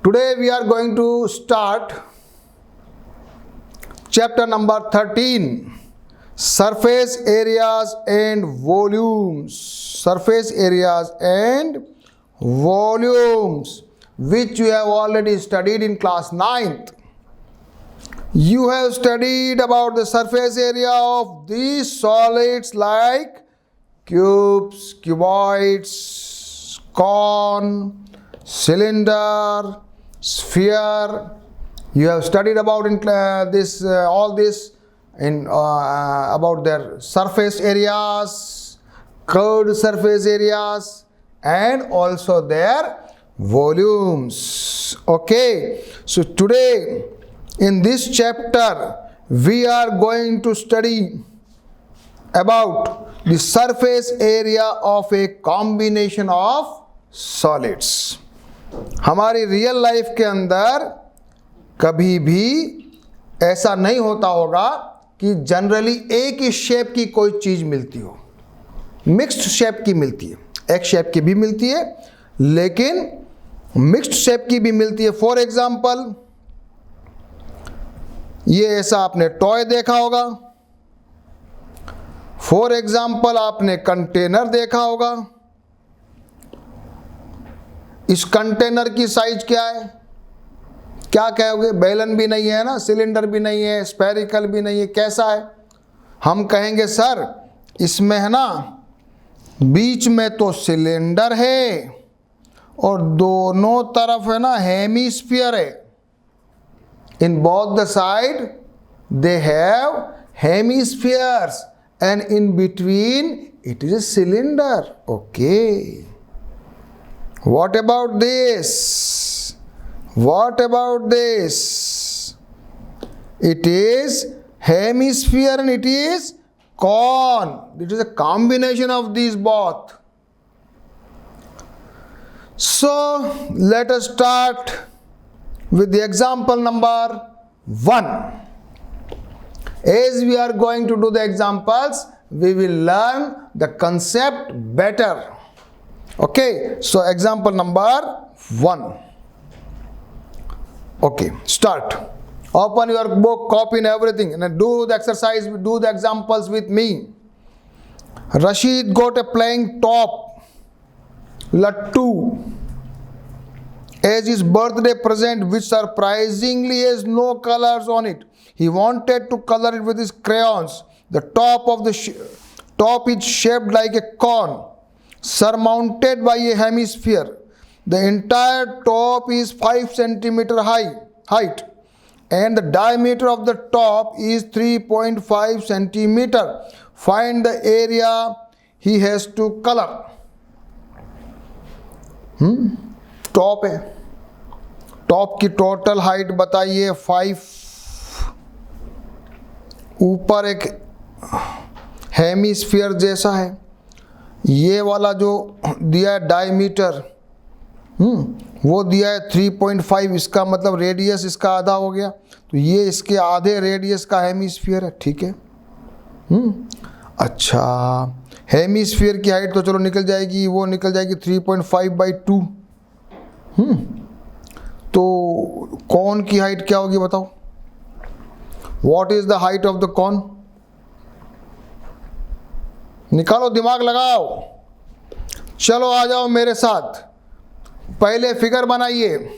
Today we are going to start chapter number 13, surface areas and volumes. Surface areas and volumes, which you have already studied in class 9th. You have studied about the surface area of these solids like cubes, cuboids, cone, cylinder, sphere. You have studied about all this in about their surface areas, curved surface areas, and also their volumes. Okay, so today in this chapter we are going to study about the surface area of a combination of solids. हमारी real life के अंदर कभी भी ऐसा नहीं होता होगा कि जनरली एक ही शेप की कोई चीज़ मिलती हो, मिक्स्ड शेप की मिलती है, एक शेप की भी मिलती है लेकिन मिक्स्ड शेप की भी मिलती है. फॉर एग्जाम्पल, ये ऐसा आपने टॉय देखा होगा. फॉर एग्जाम्पल, आपने कंटेनर देखा होगा. इस कंटेनर की साइज क्या है? क्या कहोगे? बेलन भी नहीं है ना, सिलेंडर भी नहीं है, स्फेरिकल भी नहीं है, कैसा है? हम कहेंगे सर इसमें है ना बीच में तो सिलेंडर है और दोनों तरफ है ना हेमीस्फीयर है. In both the side they have hemispheres and in between it is a cylinder. Okay. What about this? What about this? It is hemisphere and it is cone. It is a combination of these both. So let us start with the example number 1. As we are going to do the examples, we will learn the concept better. Okay, so example number 1. Okay, start. Open your book, copy and everything, and do the exercise, do the examples with me. Rashid got a playing top, Lattu, as his birthday present, which surprisingly has no colors on it. He wanted to color it with his crayons. The top of the top is shaped like a cone, surmounted by a hemisphere. The entire top is 5 centimeter height, and the diameter of the top is 3.5 centimeter. Find the area he has to color. Top है, top की total height बताइए 5. ऊपर एक hemisphere जैसा है. ये वाला जो दिया है डायमीटर, वो दिया है 3.5. इसका मतलब रेडियस इसका आधा हो गया, तो ये इसके आधे रेडियस का हेमीस्फीयर है. ठीक है. अच्छा, हेमीस्फीयर की हाइट तो चलो निकल जाएगी, वो निकल जाएगी 3.5/2. तो कॉन की हाइट क्या होगी बताओ? What is the height of the cone? निकालो, दिमाग लगाओ. चलो आ जाओ मेरे साथ. पहले फिगर बनाइए.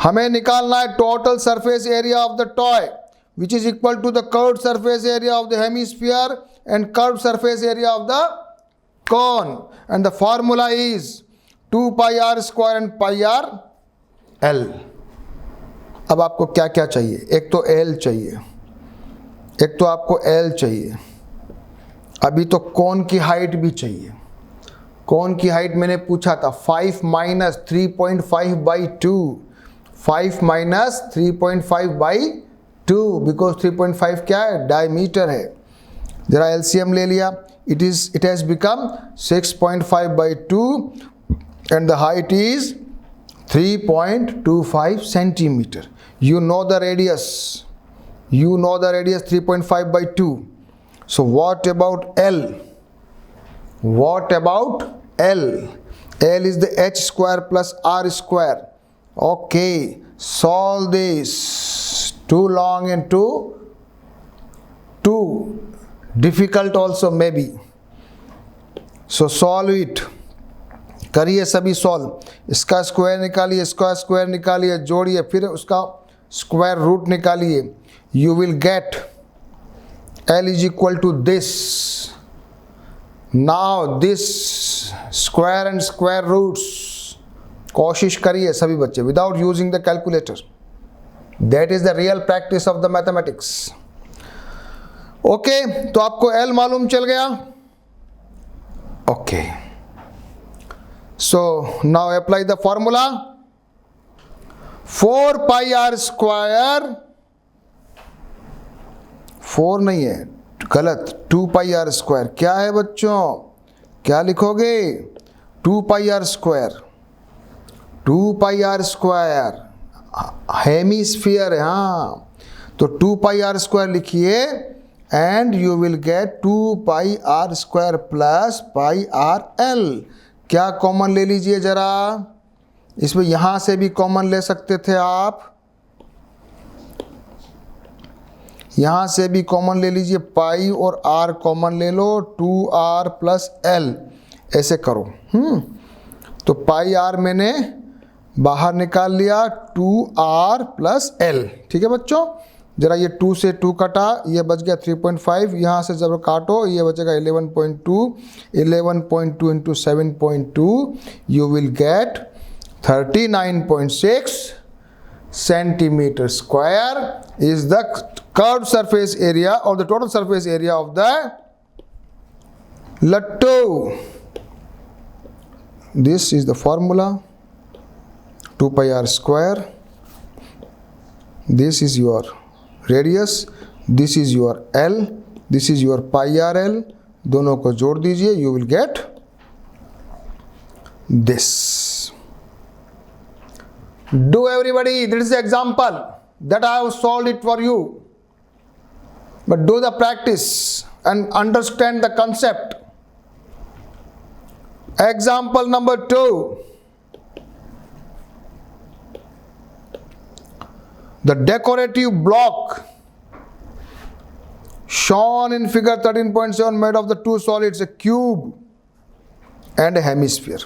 हमें निकालना है total surface area of the toy, which is equal to the curved surface area of the hemisphere and curved surface area of the cone, and the formula is 2 pi r square and pi r l. अब आपको क्या क्या चाहिए? एक तो l चाहिए, एक तो आपको l चाहिए. अभी तो कोन की हाइट भी चाहिए. कोन की हाइट मैंने पूछा था 5 minus 3.5/2. 5 minus 3.5/2 because 3.5 क्या है? डायमीटर है. जरा एलसीएम ले लिया. It has become 6.5/2 and the height is 3.25 centimeter. You know the radius. You know the radius 3.5/2. So what about L? What about L? L is the h square plus r square. Okay, solve this. Too long and too difficult also maybe. So solve it. करिए सभी solve. इसका square निकालिए, इसका square निकालिए, जोड़िए, फिर उसका square root निकालिए. You will get L is equal to this. Now this square and square roots. कोशिश करिए सभी बच्चे without using the calculator. That is the real practice of the mathematics. Okay, तो आपको L मालूम चल गया. Okay. So now apply the formula. 4 pi r square. 4 नहीं है, गलत. 2 pi r square क्या है बच्चों? क्या लिखोगे? 2 pi r square. 2 pi r square hemisphere है. हाँ, तो 2 pi r square लिखिए and you will get 2 pi r square plus pi r l. क्या कॉमन ले लीजिए जरा. इसमें यहां से भी कॉमन ले सकते थे आप, यहां से भी कॉमन ले लीजिए. पाई और r कॉमन ले लो. 2r प्लस l ऐसे करो. तो पाई r मैंने बाहर निकाल लिया. 2r plus l. ठीक है बच्चों, जरा ये 2 से 2 कटा, ये बच गया 3.5. यहाँ से जब काटो ये बचेगा 11.2. 11.2 into 7.2 you will gate 39.6 centimeter square is the curved surface area or the total surface area of the lattu. This is the formula. 2 pi r square. This is your radius. This is your L. This is your pi r L. दोनों को जोड़ दीजिए. You will get this. Do everybody. This is the example that I have solved it for you. But do the practice and understand the concept. Example number 2. The decorative block shown in figure 13.7 made of the two solids, a cube and a hemisphere.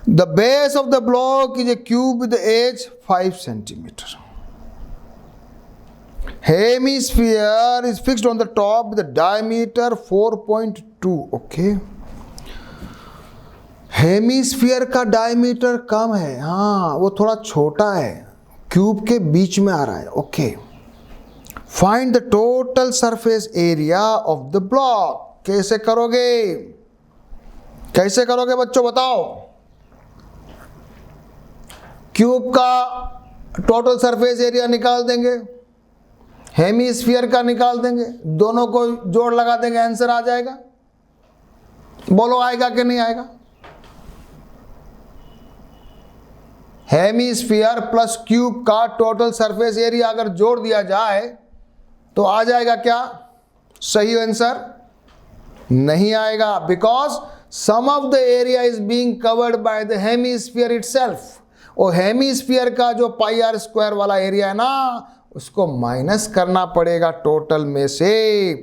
The base of the block is a cube with the edge 5 centimeter. Hemisphere is fixed on the top with a diameter 4.2. Okay. Hemisphere का diameter कम है. हाँ, वो थोड़ा छोटा है, cube के बीच में आ रहा है. Okay. Find the total surface area of the block. कैसे करोगे? कैसे करोगे बच्चों बताओ? क्यूब का टोटल सरफेस एरिया निकाल देंगे, हेमीस्फीयर का निकाल देंगे, दोनों को जोड़ लगा देंगे, आंसर आ जाएगा. बोलो आएगा कि नहीं आएगा? हेमीस्फीयर प्लस क्यूब का टोटल सरफेस एरिया अगर जोड़ दिया जाए तो आ जाएगा क्या? सही आंसर नहीं आएगा, because sum of the area is being covered by the hemisphere itself. और हेमीस्फीयर का जो पाई आर स्क्वायर वाला एरिया है ना, उसको माइनस करना पड़ेगा टोटल में से,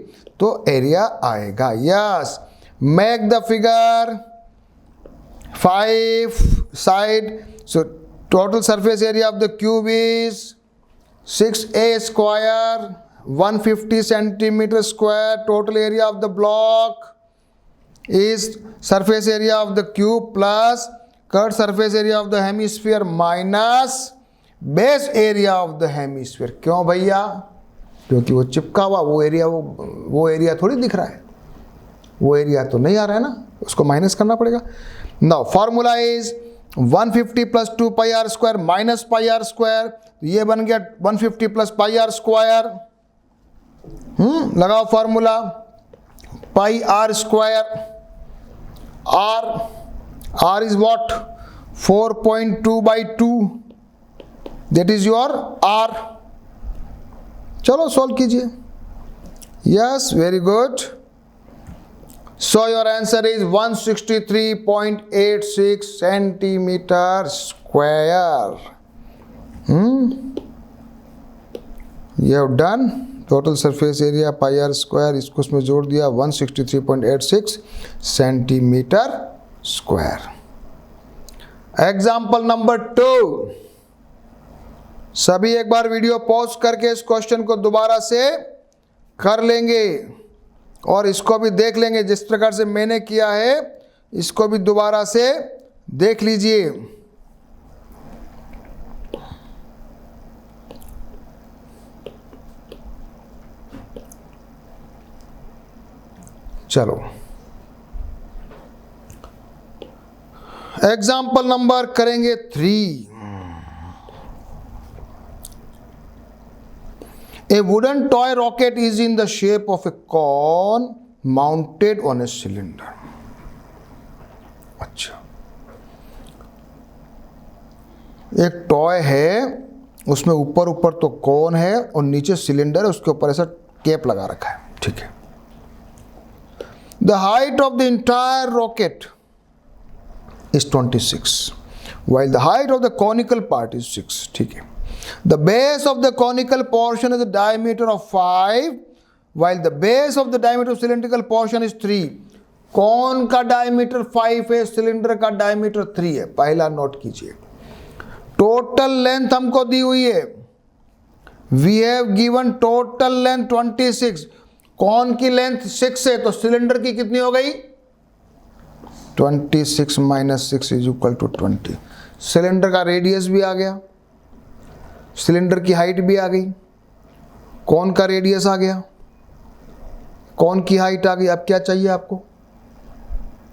तो एरिया आएगा. Yes, make the figure 5 side. So total surface area of the cube is 6a square, 150 centimeter square. Total area of the block is surface area of the cube plus curved surface area of the hemisphere minus base area of the hemisphere. क्यों भैया? क्योंकि वो चिपका हुआ वो area थोड़ी दिख रहा है, वो एरिया तो नहीं आ रहा है ना, उसको माइनस करना पड़ेगा. Now formula is 150 plus 2 pi are square minus pi are square. ये बन गया 150 प्लस पाई आर स्क्वायर. लगाओ formula. Pi are square, r is what? 4.2 by 2. That is your r. चलो सॉल्व कीजिए. Yes, very good. So your answer is 163.86 centimeter square. You have done. Total surface area pi are square, इसको उसमें जोड़ दिया 163.86 centimetre square. Example number 2. सभी एक बार video pause करके इस क्वेश्चन को दोबारा से कर लेंगे और इसको भी देख लेंगे. जिस प्रकार से मैंने किया है इसको भी दोबारा से देख लीजिए. चलो एग्जाम्पल नंबर करेंगे 3. A wooden toy rocket is in the shape of a cone mounted on a cylinder. अच्छा, एक टॉय है, उसमें ऊपर ऊपर तो कौन है और नीचे सिलेंडर है, उसके ऊपर ऐसा कैप लगा रखा है. ठीक है. The height of the entire rocket is 26, while the height of the conical part is 6. ठीक है. The base of the conical portion is a diameter of 5, while the base of the diameter of cylindrical portion is 3. कौन का diameter 5 है, cylinder का diameter 3 है. पहला note कीजिए. Total length हमको दी हुई है. We have given total length 26. कौन की लेंथ 6 है तो सिलेंडर की कितनी हो गई? 26 minus 6 is equal to 20. Cylinder का रेडियस भी आ गया, सिलेंडर की हाइट भी आ गई, कौन का रेडियस आ गया, कौन की हाइट आ गई. अब क्या चाहिए आपको?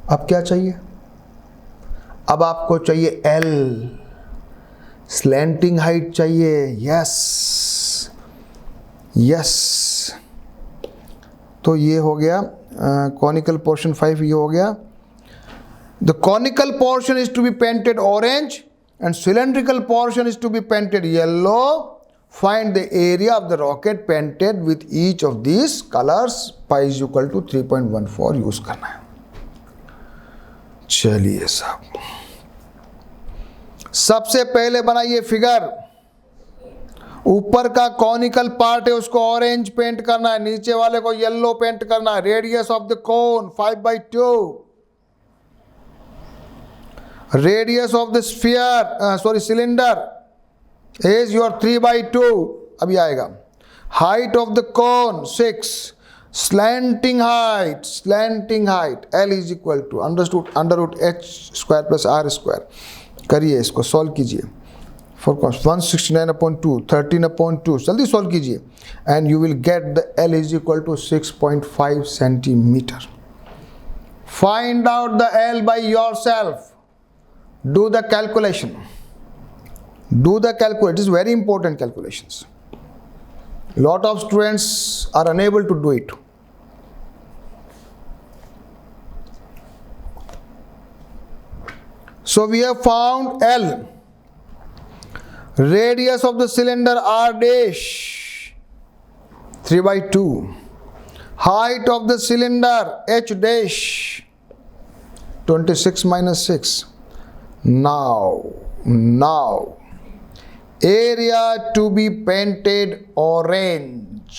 अब क्या चाहिए? अब आपको चाहिए एल, स्लैंटिंग हाइट चाहिए. Yes yes. तो ये हो गया कॉनिकल पोर्शन 5. ये हो गया. The conical portion is to be painted orange and cylindrical portion is to be painted yellow. Find the area of the rocket painted with each of these colors. Pi is equal to 3.14 use करना है. चलिए साहब, सबसे पहले बनाइए figure. ऊपर का conical part है उसको ऑरेंज पेंट करना है, नीचे वाले को येलो पेंट करना है. Radius of the cone 5/2. Radius of the sphere, cylinder is your 3/2. अभी आएगा. Height of the cone 6. Slanting height L is equal to under root h square plus r square. करिए इसको, सॉल्व कीजिए. 169/2, 13/2. जल्दी solve कीजिए and you will get the L is equal to 6.5 centimeter. Find out the L by yourself. Do the calculation. It is very important calculations. Lot of students are unable to do it. So we have found L. Radius of the cylinder R dash 3/2. Height of the cylinder H dash 26 minus 6. Now area to be painted orange.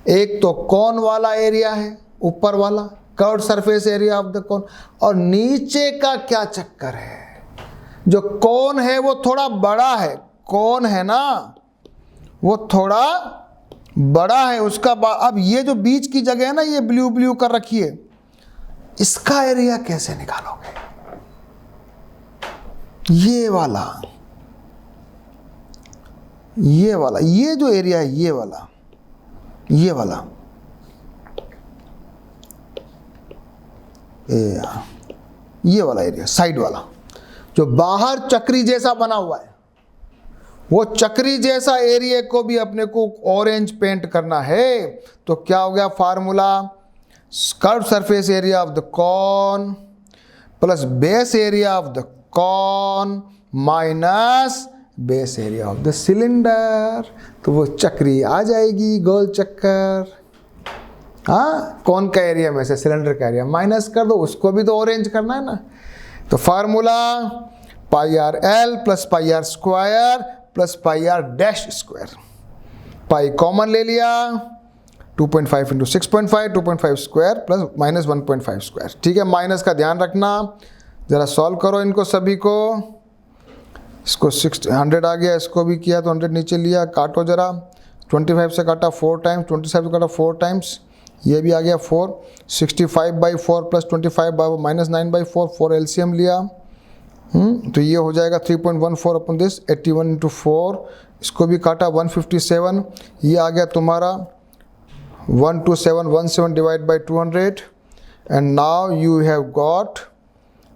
एक तो कौन वाला area है, ऊपर वाला curve surface area of the cone, और नीचे का क्या चक्कर है. जो कोन है वो थोड़ा बड़ा है, कोन है ना वो थोड़ा बड़ा है उसका. अब ये जो बीच की जगह है ना, ये ब्लू ब्लू कर रखी है, इसका एरिया कैसे निकालोगे? ये वाला ये जो एरिया है, ये वाला एरिया, साइड वाला जो बाहर चक्री जैसा बना हुआ है, वो चक्री जैसा एरिया को भी अपने को ऑरेंज पेंट करना है. तो क्या हो गया formula? Curve surface area of the cone plus base area of the cone minus base area of the cylinder. तो वो चक्री आ जाएगी, गोल चक्कर. हाँ, कौन का एरिया में से? सिलेंडर का एरिया। माइनस कर दो, उसको भी तो ऑरेंज करना है ना। तो formula pi r l plus pi are square plus pi r dash square. Pi common ले लिया, 2.5 into 6.5, 2.5 square plus minus 1.5 square. ठीक है, माइनस का ध्यान रखना। ज़रा सॉल्व करो इनको सभी को। इसको 100 आ गया, इसको भी किया तो 100 नीचे लिया, काटो ज़रा। 25 से काटा 4 टाइम्स, 27 से काटा 4 टाइम्स, ये भी आ गया 4। 65/4 प्लस 25 माइनस 9/4, 4 एलसीएम लिया। तो ये हो जाएगा 3.14 अपन दिस, 81 इंटू 4। इसको भी काटा 157, ये आ गया तुम्हारा 12717 divide by 200। And now you have got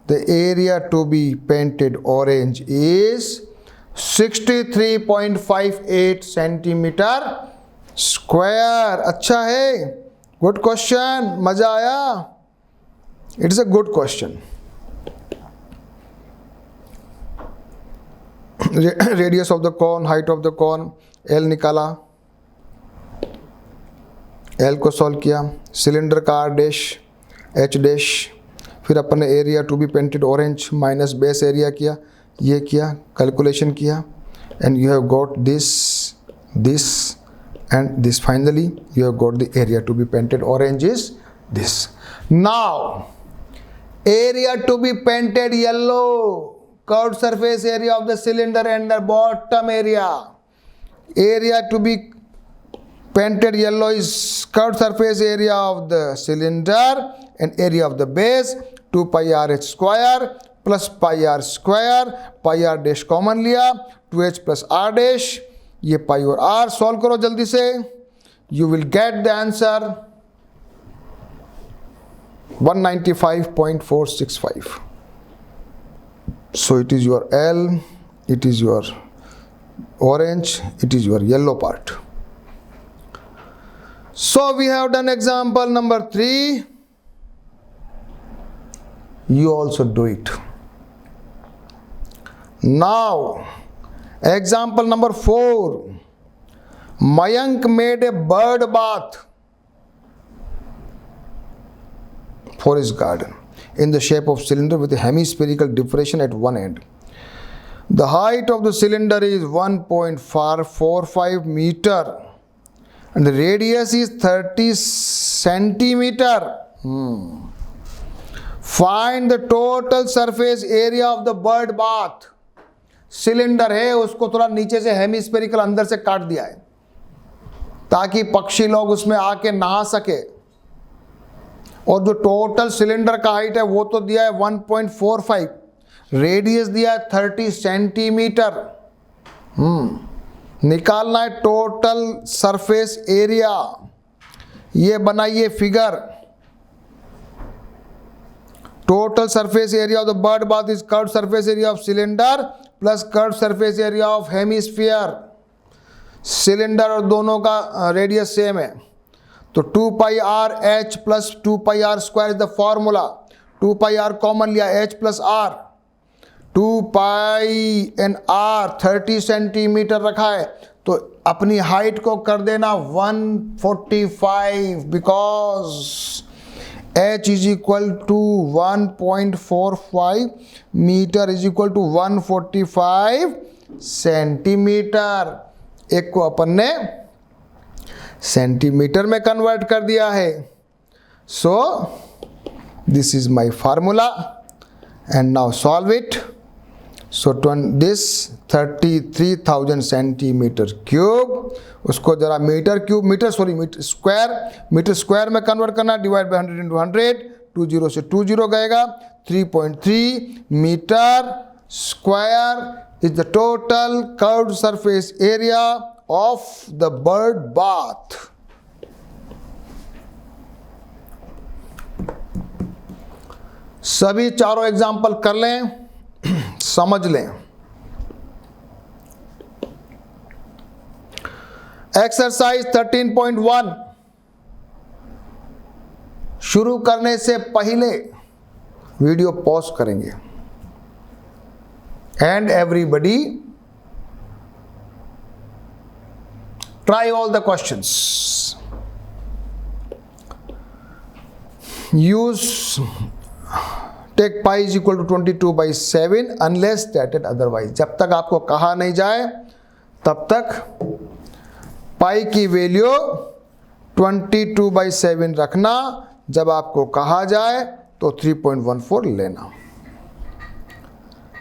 the area to be painted orange is 63.58 centimetre square. अच्छा है, गुड क्वेश्चन, मजा आया। It is a good question. Radius of the cone, height of the cone, l निकाला, l को solve किया, cylinder का r dash, h dash, फिर अपन ने area to be painted orange minus base area किया, ये किया, कैलकुलेशन किया, and you have got this, this and this. Finally you have got the area to be painted orange is this. Now area to be painted yellow, curved surface area of the cylinder and the bottom area. Area to be painted yellow is curved surface area of the cylinder and area of the base, 2 pi r h square plus pi r square, pi r dash common लिया, 2h plus r dash, ये पाई और are solve करो जल्दी से, you will get the answer 195.465. So it is your l, it is your orange, it is your yellow part. So we have done example number 3. You also do it. Now, example number 4. Mayank made a bird bath for his garden in the shape of cylinder with a hemispherical depression at one end. The height of the cylinder is 1.445 meter and the radius is 30 centimeter. Find the total surface area of the bird bath. Cylinder है, उसको थोड़ा नीचे से hemispherical अंदर से काट दिया है ताकि पक्षी लोग उसमें आके नहा सके. और जो टोटल सिलेंडर का हाइट है वो तो दिया है 1.45, रेडियस दिया है 30 सेंटीमीटर. निकालना है टोटल सरफेस एरिया. ये बनाइए figure. Total surface area of the bird bath is curved surface area of cylinder plus curved surface area of hemisphere. Cylinder और दोनों का रेडियस सेम है तो 2 pi r h plus 2 pi r square is the formula. 2 pi r common लिया, h plus r, 2 pi and r 30 centimetre रखा है तो अपनी हाइट को कर देना 145 because h is equal to 1.45 meter is equal to 145 centimetre. एक को अपन ने सेंटीमीटर में कन्वर्ट कर दिया है. So this is my formula and now solve it. So this 33,000 centimetre cube, उसको जरा मीटर स्क्वायर में कन्वर्ट करना, डिवाइड बाय 100 इंटू 100, 20 से 20 गएगा. 3.3 metre square is the total curved surface area of the bird bath. सभी चारों example कर लें, समझ लें. एक्सरसाइज 13.1 शुरू करने से पहले वीडियो पॉज करेंगे. And everybody try all the questions. use take pi is equal to 22/7 unless stated otherwise. जब तक आपको कहा नहीं जाए तब तक पाई की वैल्यू 22/7 रखना, जब आपको कहा जाए तो 3.14 लेना.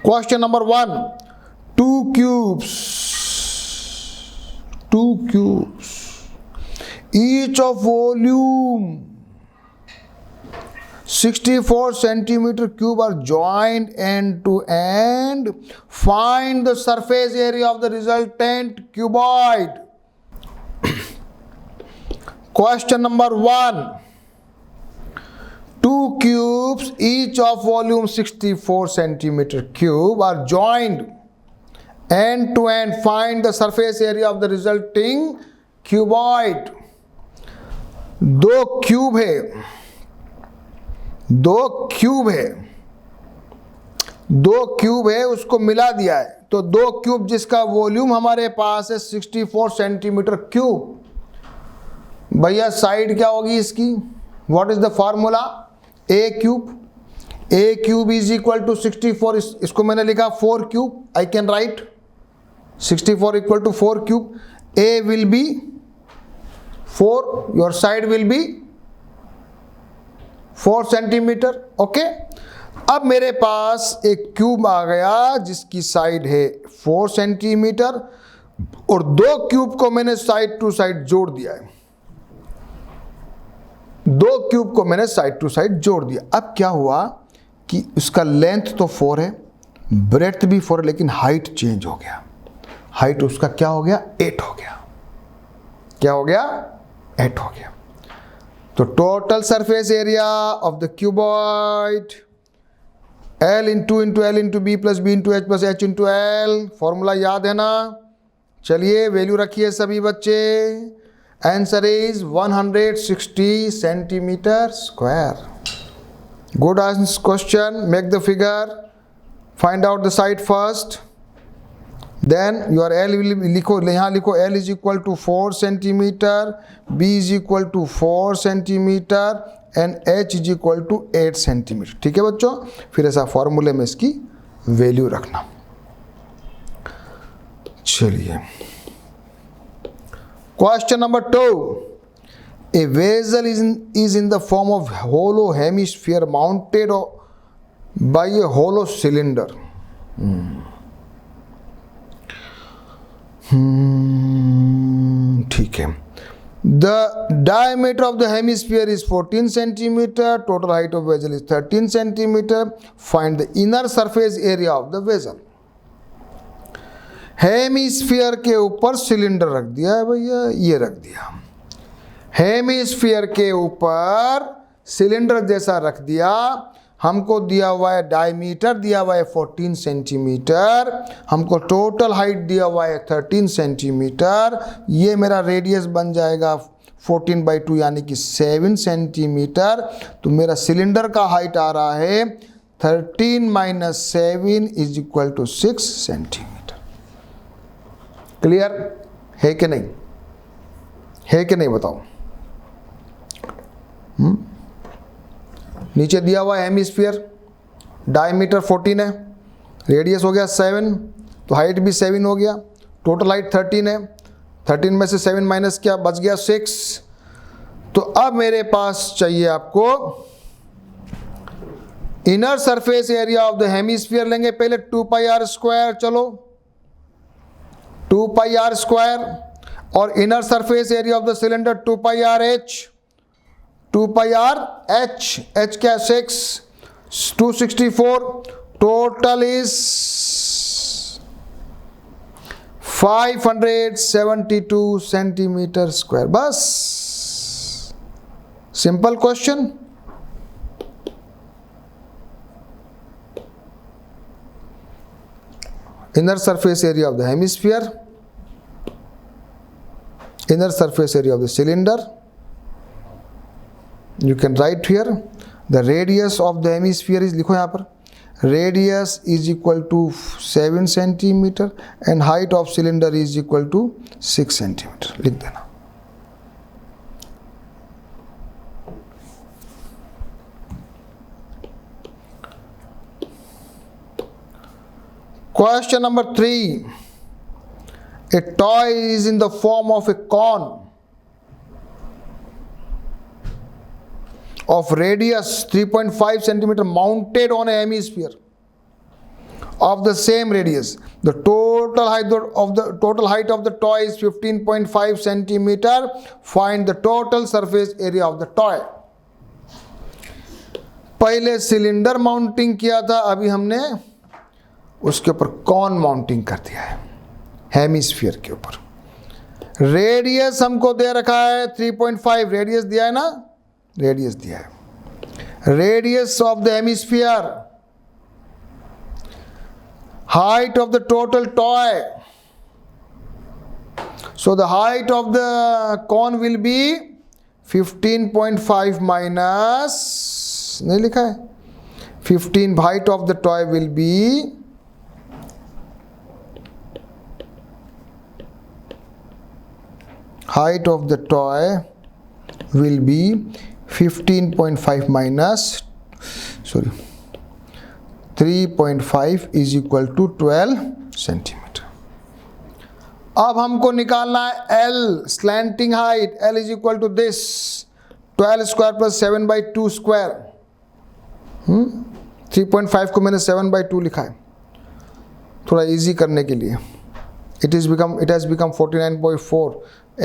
Question number 1, 2 cubes each of volume 64 centimeter cube are joined end to end. Find the surface area of the resultant cuboid. Question number 1, 2 cubes each of volume 64 centimeter cube are joined end to end. Find the surface area of the resulting cuboid. दो cube है, उसको मिला दिया है, तो 2 cube जिसका volume हमारे पास है 64 सेंटीमीटर क्यूब. भैया साइड क्या होगी इसकी? What is the formula? A cube is equal to 64. इसको मैंने लिखा 4 cube. I can write 64 equal to 4 cube. A will be 4, your side will be 4 centimetre. Okay, अब मेरे पास एक क्यूब आ गया जिसकी साइड है 4 सेंटीमीटर और 2 क्यूब को मैंने साइड टू साइड जोड़ दिया है. 2 क्यूब को मैंने साइड टू साइड जोड़ दिया. अब क्या हुआ कि उसका लेंथ तो 4 है, ब्रेड्थ भी 4 है, लेकिन हाइट चेंज हो गया. हाइट उसका क्या हो गया? 8 हो गया. क्या हो गया? 8 हो गया. तो total surface area of the cuboid L into L into B plus B into H plus H into L. Formula याद है ना? चलिए वैल्यू रखिए सभी बच्चे. Answer is 160 centimetre square. Good answer question. Make the figure, find out the side first, then your L लिखो, यहाँ लिखो L is equal to 4 centimetre, B is equal to 4 centimetre and H is equal to 8 centimetre. ठीक है बच्चों, फिर ऐसा फॉर्मूले में इसकी वैल्यू रखना. चलिए question number 2, a vessel is in the form of hollow hemisphere mounted by a hollow cylinder. ठीक है. The diameter of the hemisphere is 14 centimeter. Total height of vessel is 13 centimeter. Find the inner surface area of the vessel. Hemisphere के ऊपर cylinder रख दिया है भैया, ये रख दिया. हेमिस्फीयर के ऊपर सिलेंडर जैसा रख दिया. हमको दिया हुआ है डायमीटर दिया हुआ है 14 सेंटीमीटर, हमको टोटल हाइट दिया हुआ है 13 सेंटीमीटर. ये मेरा रेडियस बन जाएगा 14/2 यानी कि 7 सेंटीमीटर. तो मेरा सिलेंडर का हाइट आ रहा है 13 minus 7 is equal to 6 centimetre. Clear है कि नहीं? है कि नहीं बताओ? नीचे दिया हुआ है हेमिस्फीयर, डायमीटर 14 है, रेडियस हो गया 7, तो हाइट भी 7 हो गया. टोटल हाइट 13 है, 13 में से 7 माइनस किया बच गया 6. तो अब मेरे पास चाहिए आपको inner surface area of the hemisphere. लेंगे पहले 2πr². चलो 2πr² और inner surface area of the cylinder 2πrh. 2πrh, h क्या 6, 264. Total is 572 centimetre square. बस simple question. inner surface area of the hemisphere, inner surface area of the cylinder. You can write here the radius of the hemisphere is, लिखो यहाँ पर, radius is equal to 7 centimeter and height of cylinder is equal to 6 centimeter. लिख देना. Question number 3. A toy is in the form of a cone of radius 3.5 centimeter mounted on a hemisphere of the same radius. The total height of the toy is 15.5 centimeter. Find the total surface area of the toy. पहले cylinder mounting किया था, अभी हमने उसके ऊपर cone mounting कर दिया है, हेमिस्फीयर के ऊपर। रेडियस हमको दे रखा है 3.5, रेडियस दिया है ना, रेडियस दिया है। Radius of the hemisphere, height of the total toy. So the height of the cone will be 15.5 minus, नहीं लिखा है, 15, height of the toy will be height of the toy will be 15.5 minus 3.5 is equal to 12 centimetre. अब हमको निकालना है L, slanting height. L is equal to this 12 square plus 7/2 square. 3.5 को मैंने 7/2 लिखा है थोड़ा इजी करने के लिए। It has become 49.4।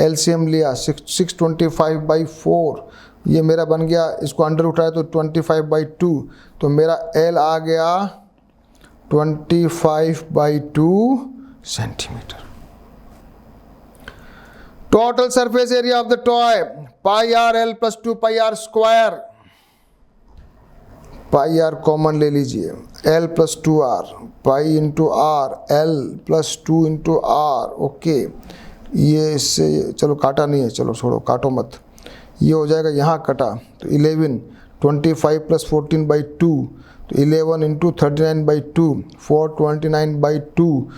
एलसीएम लिया 625/4, ये मेरा बन गया, इसको अंडर उठाया तो 25/2, तो मेरा L आ गया 25/2 centimetre. Total surface area of the toy pi r l plus 2 pi are square. Pi are common ले लीजिए, L plus 2R, pi into r, L plus 2 into r. Okay, ये इससे चलो काटा नहीं है, चलो छोड़ो, काटो मत, ये हो जाएगा, यहाँ कटा तो 11, 25 प्लस 14/2 तो 11 into 39/2, 429/2।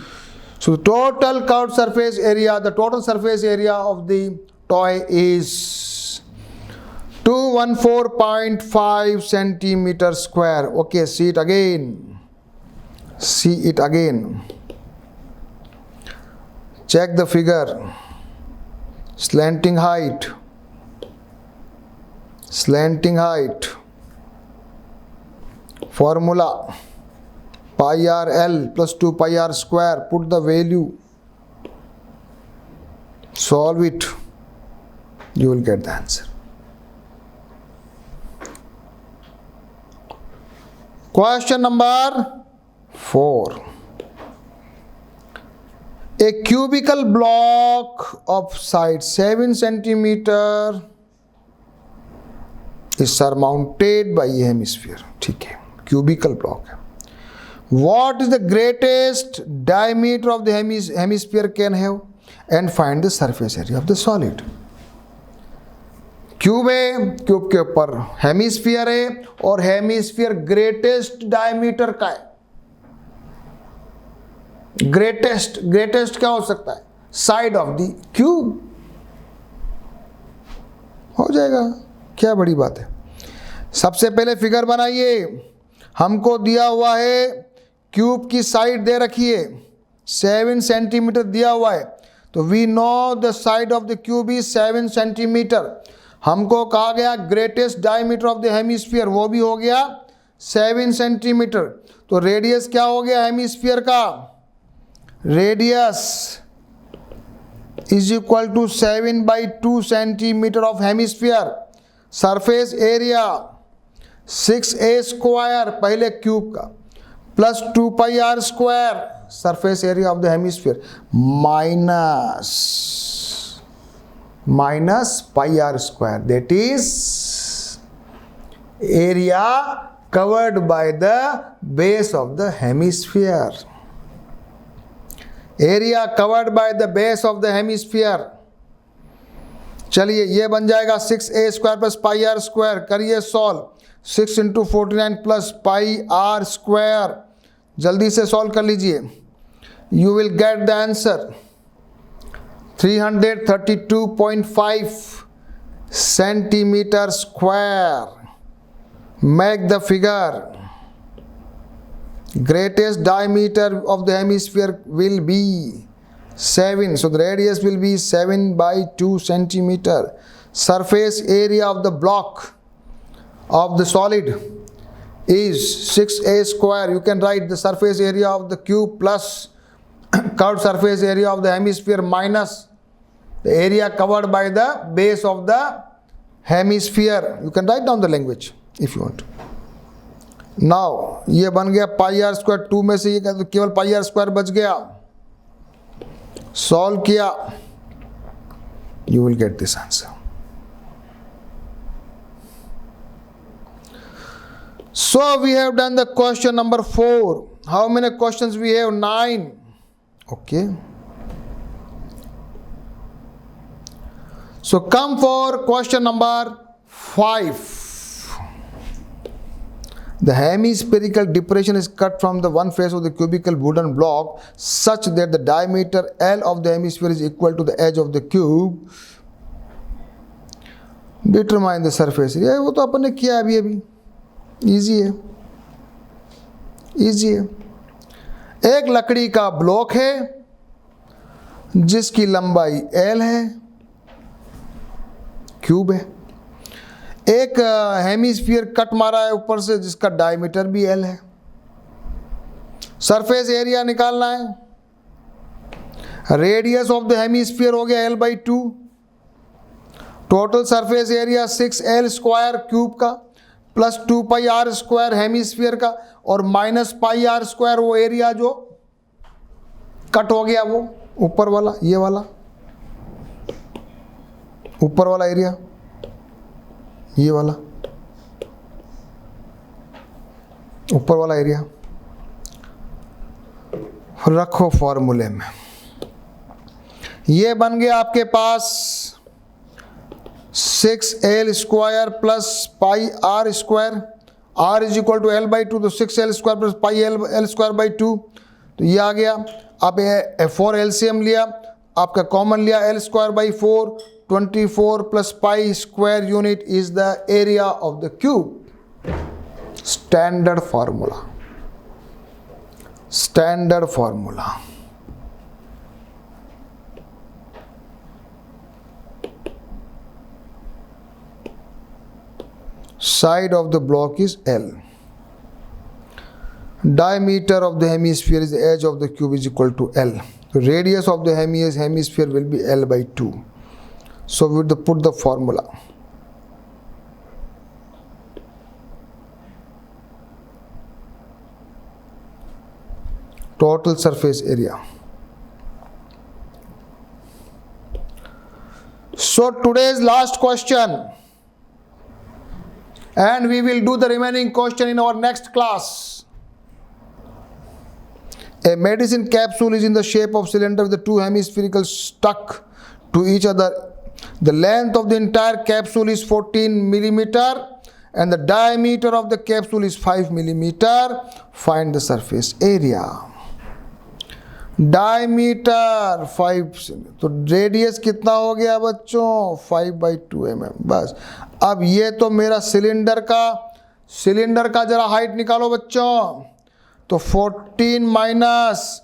So the total curved surface area, the total surface area of the toy is 214.5 centimeter square. Okay, see it again. See it again. Check the figure. Slanting height. Slanting height. Formula pi r L plus 2 pi r square. Put the value. Solve it. You will get the answer. Question number 4. A cubical block of side 7 centimeter is surmounted by a hemisphere. ठीक है, cubical block है. What is the greatest diameter of the hemisphere can have and find the surface area of the solid. Cube है, cube के ऊपर hemisphere है और hemisphere greatest diameter का है। ग्रेटेस्ट क्या हो सकता है? साइड ऑफ द क्यूब हो जाएगा, क्या बड़ी बात है। सबसे पहले फिगर बनाइए, हमको दिया हुआ है क्यूब की साइड दे रखी है 7 सेंटीमीटर दिया हुआ है, तो we know the side of the cube is 7 centimetre. हमको कहा गया greatest diameter of the hemisphere, वो भी हो गया 7 सेंटीमीटर। तो रेडियस क्या हो गया हेमिस्फीयर का? Radius is equal to 7/2 centimetre of hemisphere. Surface area 6a square पहले क्यूब का plus 2 pi are square surface area of the hemisphere minus pi are square, that is area covered by the base of the hemisphere. Area covered by the base of the hemisphere. चलिए ये बन जाएगा 6a square plus pi are square, करिए solve. 6 into 49 plus pi are square, जल्दी से solve कर लीजिए। You will get the answer 332.5 centimeter square. Make the figure Greatest diameter of the hemisphere will be 7. So the radius will be 7 by 2 centimeter. Surface area of the block of the solid is 6a square. You can write the surface area of the cube plus curved surface area of the hemisphere minus the area covered by the base of the hemisphere. You can write down the language if you want. Now ये बन गया पाई are square, 2 में से ये तो केवल पाई are square बच गया. सॉल्व किया, you will get this answer. So we have done the question number 4. How many questions we have? 9. Okay, so come for question number 5. The hemispherical depression is cut from the one face of the cubical wooden block such that the diameter L of the hemisphere is equal to the edge of the cube. Determine the surface area. वो तो अपन ने किया अभी easy है, easy है. एक लकड़ी का ब्लॉक है जिसकी लंबाई L है, क्यूब है. एक हेमिस्फीयर कट मारा है ऊपर से जिसका डायमीटर भी L है. सरफेस एरिया निकालना है. रेडियस ऑफ द हेमिस्फीयर हो गया L by 2. Total surface area 6L square cube का plus 2 pi are square hemisphere का और माइनस पाई आर स्क्वायर वो एरिया जो कट हो गया वो ऊपर वाला, ये वाला ऊपर वाला एरिया, ये वाला ऊपर वाला एरिया. रखो फॉर्मूले में. ये बन गया आपके पास 6L square plus pi are square. R is equal to L by 2, तो 6L square plus pi L square by 2, तो ये आ गया. अब 4 LCM लिया, आपका कॉमन लिया L square by 4. 24 plus pi square unit is the area of the cube. Standard formula. Standard formula. Side of the block is L. Diameter of the hemisphere is the edge of the cube is equal to L. Radius of the hemisphere will be L by 2. So we would put the formula. Total surface area. So today's last question, and we will do the remaining question in our next class. A medicine capsule is in the shape of cylinder with the two hemispherical stuck to each other. The length of the entire capsule is 14 millimeter and the diameter of the capsule is 5 millimeter. Find the surface area. Diameter 5, तो radius कितना हो गया बच्चों? 5 by 2 mm. बस. अब ये तो मेरा सिलेंडर का जरा हाइट निकालो बच्चों. तो 14 माइनस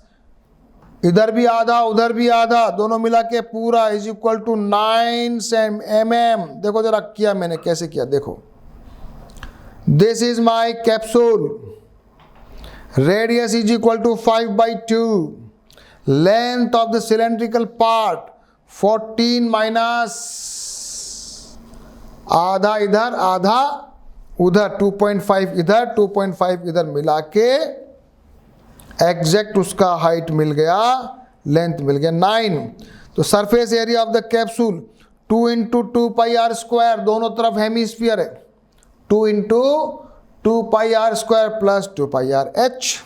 इधर भी आधा उधर भी आधा, दोनों मिला के पूरा इज इक्वल टू 9 mm. देखो जरा किया मैंने, कैसे किया देखो. This is my capsule. Radius is equal to 5 by 2. Length of the cylindrical part 14 minus आधा इधर आधा उधर, 2.5 इधर 2.5 इधर, मिला के एग्जैक्ट उसका हाइट मिल गया, लेंथ मिल गया 9. तो surface area of the capsule 2 into 2 pi are square, दोनों तरफ हेमिस्फीयर है, 2 into 2 pi are square plus 2 pi R H.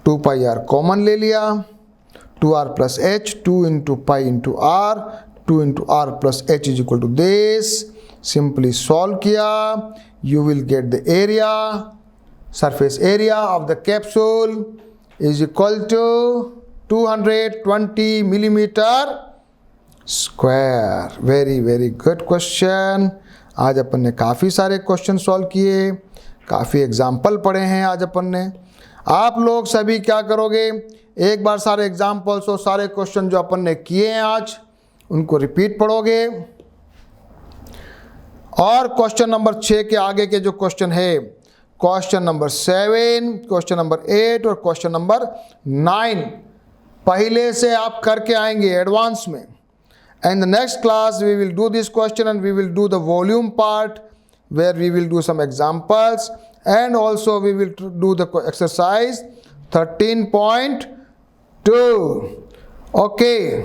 2 pi are common ले लिया, 2r plus H, 2 into pi into R, 2 into R plus H is equal to this. Simply solve किया, you will get the area. Surface area of the capsule is equal to 220 millimeter square. Very very good question. आज अपन ने काफ़ी सारे question solve किए, काफ़ी example पढ़े हैं आज अपन ने। आप लोग सभी क्या करोगे, एक बार सारे एग्जाम्पल्स और सारे क्वेश्चन जो अपन ने किए हैं आज उनको रिपीट पढ़ोगे, और क्वेश्चन नंबर 6 के आगे के जो क्वेश्चन है, क्वेश्चन नंबर 7, क्वेश्चन नंबर 8 और क्वेश्चन नंबर 9 पहले से आप करके आएंगे एडवांस में। And the next class we will do this question and we will do the volume part where we will do some examples, and also we will do the exercise 13.2. Okay.